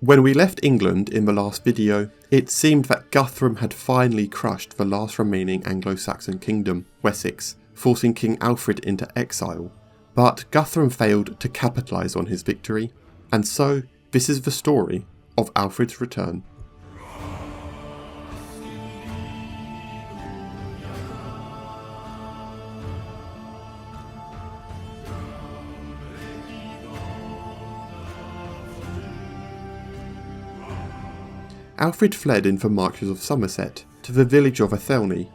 When we left England in the last video, it seemed that Guthrum had finally crushed the last remaining Anglo-Saxon kingdom, Wessex, forcing King Alfred into exile. But Guthrum failed to capitalise on his victory, and so this is the story of Alfred's return. Alfred fled in the marches of Somerset to the village of Æthelflæd.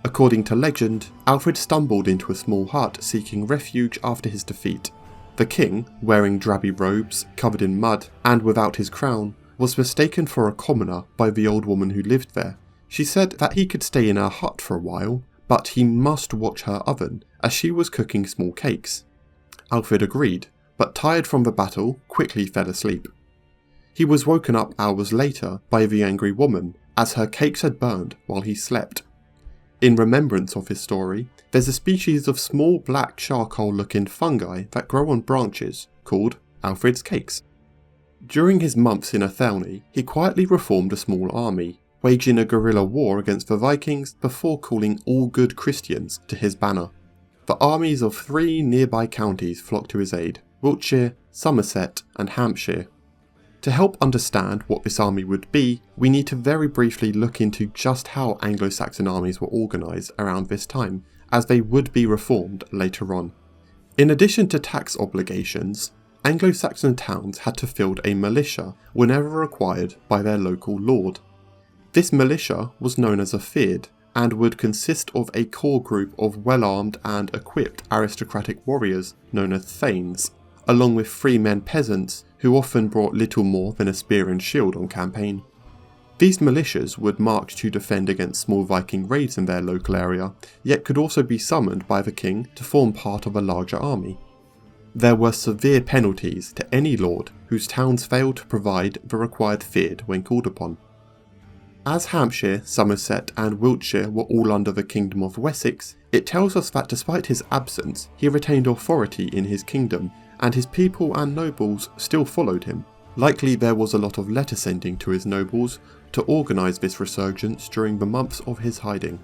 According to legend, Alfred stumbled into a small hut seeking refuge after his defeat. The king, wearing drabby robes, covered in mud, and without his crown, was mistaken for a commoner by the old woman who lived there. She said that he could stay in her hut for a while, but he must watch her oven, as she was cooking small cakes. Alfred agreed, but tired from the battle, quickly fell asleep. He was woken up hours later by the angry woman, as her cakes had burned while he slept. In remembrance of his story, there's a species of small black charcoal-looking fungi that grow on branches, called Alfred's cakes. During his months in Æthelflæd, he quietly reformed a small army, waging a guerrilla war against the Vikings before calling all good Christians to his banner. The armies of 3 nearby counties flocked to his aid: Wiltshire, Somerset, and Hampshire. To help understand what this army would be, we need to very briefly look into just how Anglo-Saxon armies were organised around this time, as they would be reformed later on. In addition to tax obligations, Anglo-Saxon towns had to field a militia whenever required by their local lord. This militia was known as a fyrd, and would consist of a core group of well-armed and equipped aristocratic warriors known as thanes, along with free-men peasants who often brought little more than a spear and shield on campaign. These militias would march to defend against small Viking raids in their local area, yet could also be summoned by the king to form part of a larger army. There were severe penalties to any lord whose towns failed to provide the required fyrd when called upon. As Hampshire, Somerset and Wiltshire were all under the Kingdom of Wessex, it tells us that despite his absence, he retained authority in his kingdom, and his people and nobles still followed him. Likely there was a lot of letter sending to his nobles to organise this resurgence during the months of his hiding.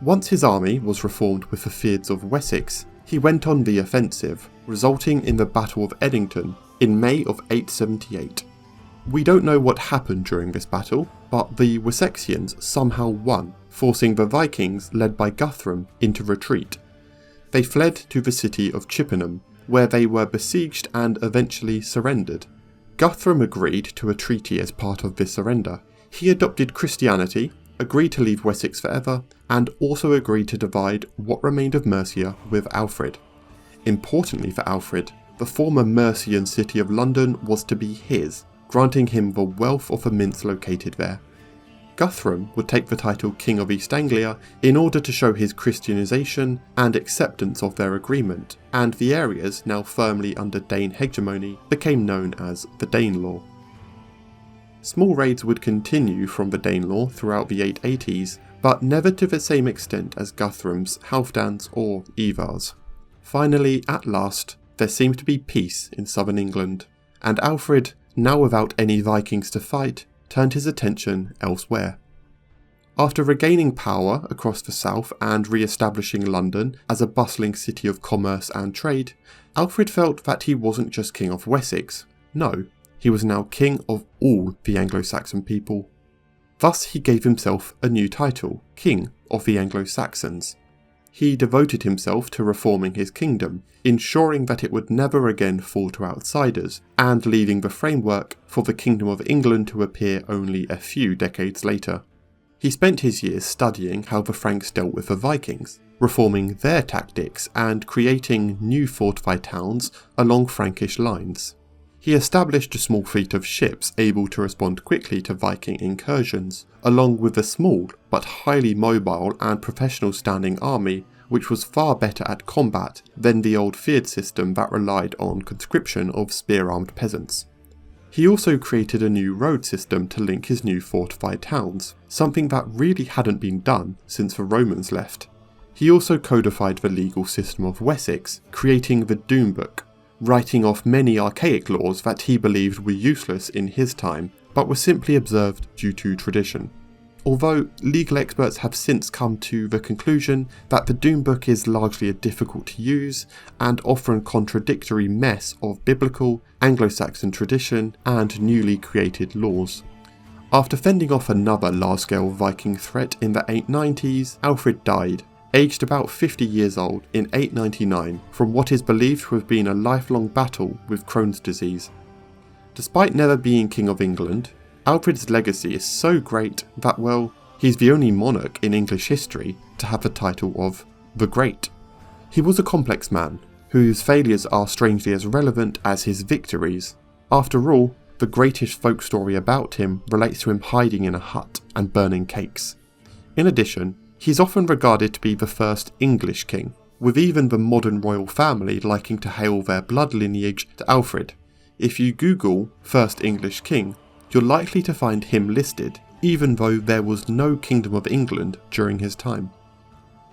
Once his army was reformed with the fyrds of Wessex, he went on the offensive, resulting in the Battle of Edington in May of 878. We don't know what happened during this battle, but the Wessexians somehow won, forcing the Vikings led by Guthrum into retreat. They fled to the city of Chippenham, where they were besieged and eventually surrendered. Guthrum agreed to a treaty as part of this surrender. He adopted Christianity, agreed to leave Wessex forever, and also agreed to divide what remained of Mercia with Alfred. Importantly for Alfred, the former Mercian city of London was to be his, granting him the wealth of the mints located there. Guthrum would take the title King of East Anglia in order to show his Christianisation and acceptance of their agreement, and the areas now firmly under Dane hegemony became known as the Danelaw. Small raids would continue from the Danelaw throughout the 880s, but never to the same extent as Guthrum's Halfdans or Ivars. Finally, at last, there seemed to be peace in southern England, and Alfred, now without any Vikings to fight, turned his attention elsewhere. After regaining power across the south and re-establishing London as a bustling city of commerce and trade, Alfred felt that he wasn't just king of Wessex. No, he was now king of all the Anglo-Saxon people. Thus he gave himself a new title, King of the Anglo-Saxons. He devoted himself to reforming his kingdom, ensuring that it would never again fall to outsiders, and leaving the framework for the Kingdom of England to appear only a few decades later. He spent his years studying how the Franks dealt with the Vikings, reforming their tactics and creating new fortified towns along Frankish lines. He established a small fleet of ships able to respond quickly to Viking incursions, along with a small but highly mobile and professional standing army which was far better at combat than the old fyrd system that relied on conscription of spear-armed peasants. He also created a new road system to link his new fortified towns, something that really hadn't been done since the Romans left. He also codified the legal system of Wessex, creating the Doom Book, writing off many archaic laws that he believed were useless in his time, but were simply observed due to tradition. Although legal experts have since come to the conclusion that the Doom Book is largely a difficult to use and often contradictory mess of biblical, Anglo-Saxon tradition and newly created laws. After fending off another large-scale Viking threat in the 890s, Alfred died, aged about 50 years old, in 899 from what is believed to have been a lifelong battle with Crohn's disease. Despite never being King of England, Alfred's legacy is so great that, well, he's the only monarch in English history to have the title of the Great. He was a complex man, whose failures are strangely as relevant as his victories. After all, the greatest folk story about him relates to him hiding in a hut and burning cakes. In addition, he's often regarded to be the first English king, with even the modern royal family liking to hail their blood lineage to Alfred. If you Google first English king, you're likely to find him listed, even though there was no Kingdom of England during his time.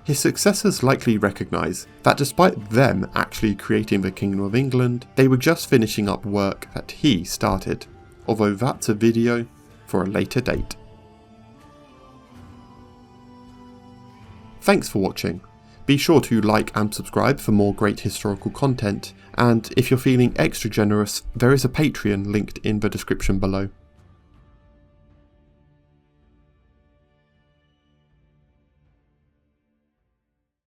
His successors likely recognise that despite them actually creating the Kingdom of England, they were just finishing up work that he started, although that's a video for a later date. Thanks for watching. Be sure to like and subscribe for more great historical content, and if you're feeling extra generous, there is a Patreon linked in the description below.